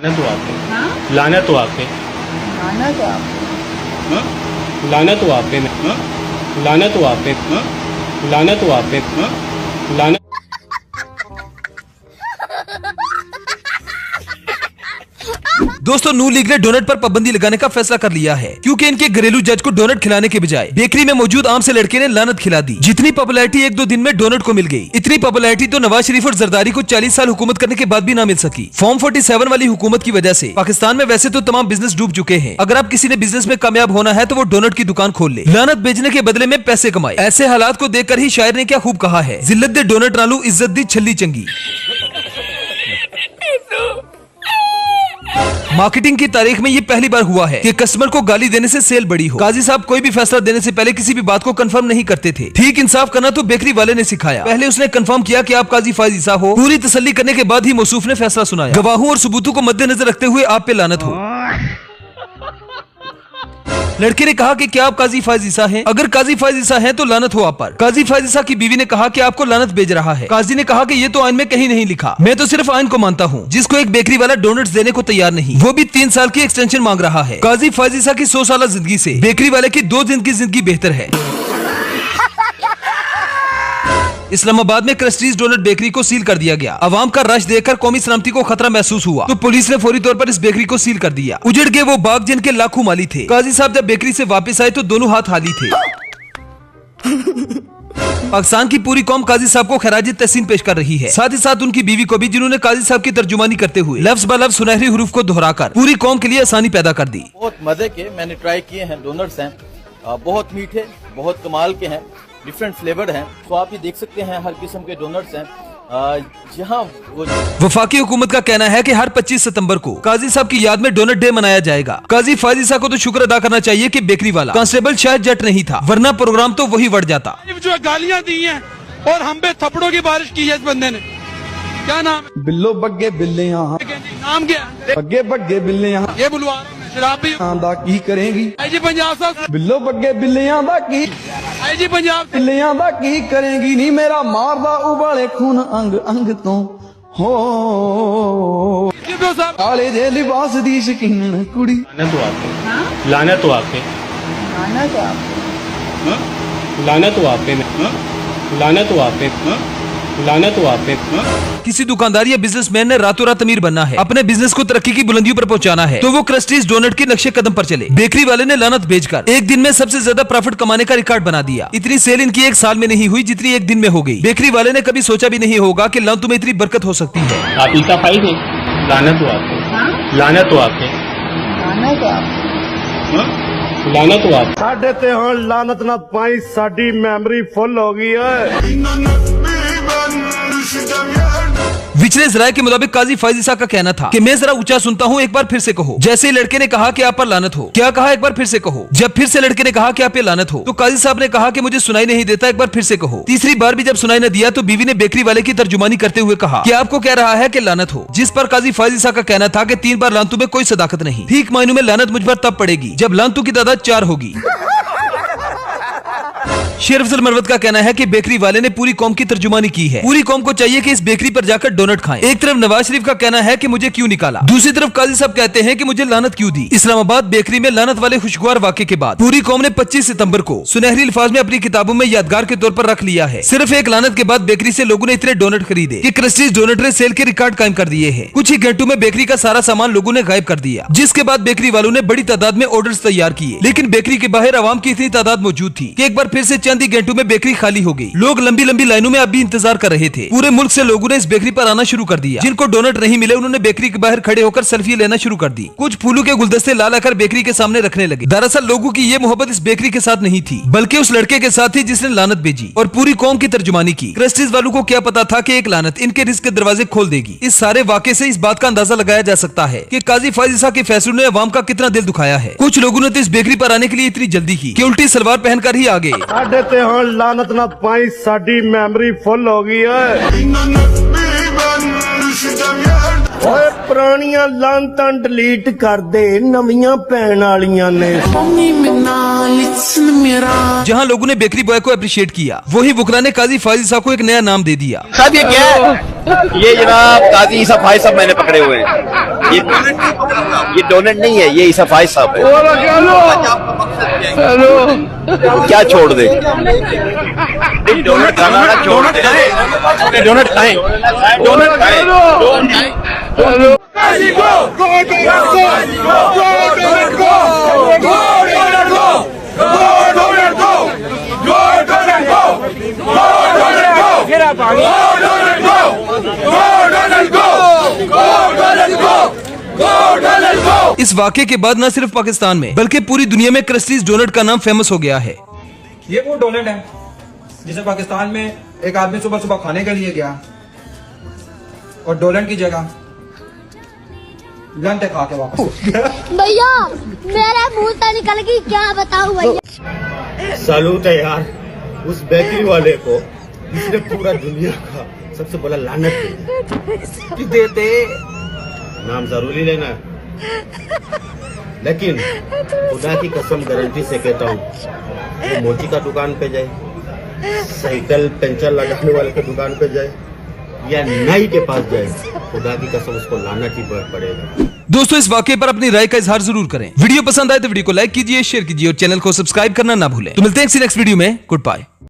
लानत हो आप पे। हाँ? लानत हो आप पे। लानत हो आप पे। हाँ? लानत हो आप पे। हाँ? लानत हो आप पे। हाँ? लानत हो आप पे। हाँ? लानत। दोस्तों, नू लीग ने डोनट पर पाबंदी लगाने का फैसला कर लिया है क्योंकि इनके घरेलू जज को डोनट खिलाने के बजाय बेकरी में मौजूद आम से लड़के ने लानत खिला दी। जितनी पॉपुलैरिटी एक दो दिन में डोनट को मिल गई, इतनी पॉपुलैरिटी तो नवाज शरीफ और जरदारी को 40 साल हुकूमत करने के बाद भी ना मिल सकी। फॉर्म 47 वाली हुकूमत की वजह से पाकिस्तान में वैसे तो तमाम बिजनेस डूब चुके हैं। अगर आप किसी ने बिजनेस में कामयाब होना है तो वो डोनट की दुकान खोल ले, लानत बेचने के बदले में पैसे कमाए। ऐसे हालात को देखकर ही शायर ने क्या खूब कहा है, जिल्लत दे डोनट नालू इज्जत दी छल्ली चंगी। मार्केटिंग की तारीख में ये पहली बार हुआ है कि कस्टमर को गाली देने से सेल बड़ी हो। काजी साहब कोई भी फैसला देने से पहले किसी भी बात को कंफर्म नहीं करते थे। ठीक इंसाफ करना तो बेकरी वाले ने सिखाया। पहले उसने कंफर्म किया कि आप काजी फायज ईसा हो। पूरी तसल्ली करने के बाद ही मौसूफ ने फैसला सुनाया। गवाहों और सबूतों को मद्देनजर रखते हुए आप पे लानत हो। लड़के ने कहा कि क्या आप काजी फायज ईसा हैं? अगर काजी फायज ईसा हैं तो लानत हो आप पर। काजी फायज ईसा की बीवी ने कहा कि आपको लानत भेज रहा है। काजी ने कहा कि ये तो आइन में कहीं नहीं लिखा, मैं तो सिर्फ आइन को मानता हूँ। जिसको एक बेकरी वाला डोनट्स देने को तैयार नहीं, वो भी 3 साल की एक्सटेंशन मांग रहा है। काजी फायज ईसा की 100 साल जिंदगी से बेकरी वाले की 2 दिन की जिंदगी बेहतर है। इस्लामाबाद में क्रिस्टीज डोनट बेकरी को सील कर दिया गया। अवाम का रश देखकर कौमी सलामती को खतरा महसूस हुआ तो पुलिस ने फौरी तौर पर इस बेकरी को सील कर दिया। उजड़ गए वो बाग जिनके लाखों माली थे। काजी साहब जब बेकरी से वापस आए तो दोनों हाथ खाली थे। पाकिस्तान की पूरी कौम काजी साहब को खैराज तहसीन पेश कर रही है, साथ ही साथ उनकी बीवी को भी, जिन्होंने काजी साहब की तर्जुमानी करते हुए लफ्ज ब लफ्ज सुनहरी हुरूफ को दोहराकर पूरी कौम के लिए आसानी पैदा कर दी। बहुत मजे के मैंने ट्राई किए हैं डोनट्स हैं, बहुत मीठे, बहुत कमाल के हैं, डिफरेंट फ्लेवर्ड हैं। तो आप ये देख सकते हैं हर किस्म के डोनट्स हैं। जहाँ वफाकी हुकूमत का कहना है कि हर 25 सितंबर को काजी साहब की याद में डोनट डे मनाया जाएगा। काजी फायज ईसा को तो शुक्र अदा करना चाहिए कि बेकरी वाला कांस्टेबल शायद जट नहीं था, वरना प्रोग्राम तो वही बढ़ जाता। जो गालियां दी हैं और हम पे थप्पड़ों की बारिश की है इस बंदे ने। क्या नाम है? बिल्लो बग्गे बिल्ले यहाँ, नाम क्या है? बग्गे बग्गे बिल्ले यहाँ, ये बुलवा रहा हूं मैं, शराब भी। दा की करेंगी आई जी पंजाब साहब, बिल्लो बग्गे बिल्लियां दा की, आई जी पंजाब बिल्लियां दा की करेंगी नी मेरा मारदा उबाले खून अंग अंग तो हो साहब। काले दे लिबास दी शकीन कुड़ी। लानत हो आप पे। हाँ? लानत हो आप पे। लानत हो आप पे। हाँ? लानत हो आप पे। हाँ? लानत हो आप पे। हाँ? लानत हो आप पे। हाँ? किसी दुकानदार या बिजनेसमैन ने रातों रात अमीर बनना है, अपने बिजनेस को तरक्की की बुलंदियों पर पहुंचाना है, तो वो क्रिस्टीज डोनट के नक्शे कदम पर चले। बेकरी वाले ने लानत भेजकर एक दिन में सबसे ज्यादा प्रॉफिट कमाने का रिकॉर्ड बना दिया। इतनी सेल इनकी एक साल में नहीं हुई जितनी एक दिन में हो गई। बेकरी वाले ने कभी सोचा भी नहीं होगा कि लानत में इतनी बरकत हो सकती है। आप ईसा फाइज हैं। लानत हो आप पे। हाँ? लानत हो आप पे। लानत हो आप पे। हाँ? लानत हो आप। साढ़े ते हुण लानत ना पाई, साडी मेमोरी फुल हो गई है। विचले जराये के मुताबिक काजी फायज ईसा का कहना था कि मैं जरा ऊंचा सुनता हूँ, एक बार फिर से कहो। जैसे ही लड़के ने कहा कि आप पर लानत हो, क्या कहा, एक बार फिर से कहो। जब फिर से लड़के ने कहा कि आप पे लानत हो, तो काजी साहब ने कहा कि मुझे सुनाई नहीं देता, एक बार फिर से कहो। तीसरी बार भी जब सुनाई न दिया तो बीवी ने बेकरी वाले की तर्जुमानी करते हुए कहा कि आपको कह रहा है कि लानत हो। जिस पर काजी फायज ईसा का कहना था कि 3 बार लानतों में कोई सदाकत नहीं, ठीक मायनों में लानत मुझ पर तब पड़ेगी जब लानतों की तादाद 4 होगी। शेर अफजल मरवत का कहना है कि बेकरी वाले ने पूरी कौम की तर्जुमानी की है। पूरी कौम को चाहिए कि इस बेकरी पर जाकर डोनट खाएं। एक तरफ नवाज शरीफ का कहना है कि मुझे क्यों निकाला, दूसरी तरफ काजी साहब कहते हैं कि मुझे लानत क्यों दी। इस्लामाबाद बेकरी में लानत वाले खुशगवार वाक़े के बाद पूरी कौम ने 25 सितंबर को सुनहरी अल्फाज में अपनी किताबों में यादगार के तौर पर रख लिया है। सिर्फ एक लानत के बाद बेकरी से लोगों ने इतने डोनट खरीदे कि क्रिस्टीज डोनट ने सेल के रिकॉर्ड कायम कर दिए हैं। कुछ ही घंटों में बेकरी का सारा सामान लोगों ने गायब कर दिया, जिसके बाद बेकरी वालों ने बड़ी तादाद में ऑर्डर्स तैयार किए। लेकिन बेकरी के बाहर आवाम की इतनी तादाद मौजूद थी कि एक बार फिर से चंद ही घंटों में बेकरी खाली हो गई। लोग लंबी लंबी लाइनों में अभी इंतजार कर रहे थे। पूरे मुल्क से लोगों ने इस बेकरी पर आना शुरू कर दिया। जिनको डोनट नहीं मिले उन्होंने बेकरी के बाहर खड़े होकर सेल्फी लेना शुरू कर दी। कुछ फूलों के गुलदस्ते ला लाकर बेकरी के सामने रखने लगे। दरअसल लोगों की ये मोहब्बत इस बेकरी के साथ नहीं थी, बल्कि उस लड़के के साथ थी जिसने लानत भेजी और पूरी कौम की तर्जुमानी की। क्रिस्टीज वालों को क्या पता था कि एक लानत इनके रिस्क के दरवाजे खोल देगी। इस सारे वाक़े से इस बात का अंदाजा लगाया जा सकता है कि काजी फायज ईसा के फैसलों ने अवाम का कितना दिल दुखाया है। कुछ लोगों ने तो इस बेकरी पर आने के लिए इतनी जल्दी की कि उल्टी सलवार पहनकर ही आ गए। साढ़े ते हुण लानत ना पाई, साडी मेमोरी फुल हो गई है। ਓਏ ਪੁਰਾਣੀਆਂ ਲਾਂਤਾਂ ਡਿਲੀਟ ਕਰ ਦੇ ਨਵੀਆਂ ਪੈਣ ਵਾਲੀਆਂ ਨੇ जहां लोगों ने बेकरी बॉय को अप्रिशिएट किया, वहीं वुकरा ने काजी फाजिल साहब को एक नया नाम दे दिया। साहब ये क्या है? ये जनाब काजी ईसा फाइज साहब मैंने पकड़े हुए हैं। ये डोनेट नहीं है, ये ईसा फाइज साहब है। क्या छोड़ दे? डोनेट खाना ना छोड़ दे। डोनेट खाएं, डोनेट खाएं। इस वाक़े के बाद न सिर्फ पाकिस्तान में बल्कि पूरी दुनिया में क्रस्टीज डोनट का नाम फेमस हो गया है। ये वो डोनट है जिसे पाकिस्तान में एक आदमी सुबह सुबह खाने के लिए गया और डोनट की जगह लंच खा के वापस भैया मेरे मुंह से निकल गई, क्या बताऊं भैया। सैल्यूट है यार उस बेकरी वाले को जिसने पूरा दुनिया का सबसे बड़ा लानत देते। नाम जरूरी लेना लेकिन खुदा की कसम गारंटी से कहता हूँ वो मोची का दुकान पे जाए, साइकिल पंचर लगाने वाले की दुकान पे जाए या नाई के पास जाए, खुदा की कसम उसको लानत ही पड़ेगा। दोस्तों इस वाक़े पर अपनी राय का इजहार जरूर करें। वीडियो पसंद आए तो वीडियो को लाइक कीजिए, शेयर कीजिए और चैनल को सब्सक्राइब करना ना भूलें। तो मिलते हैं नेक्स्ट वीडियो में। Good bye.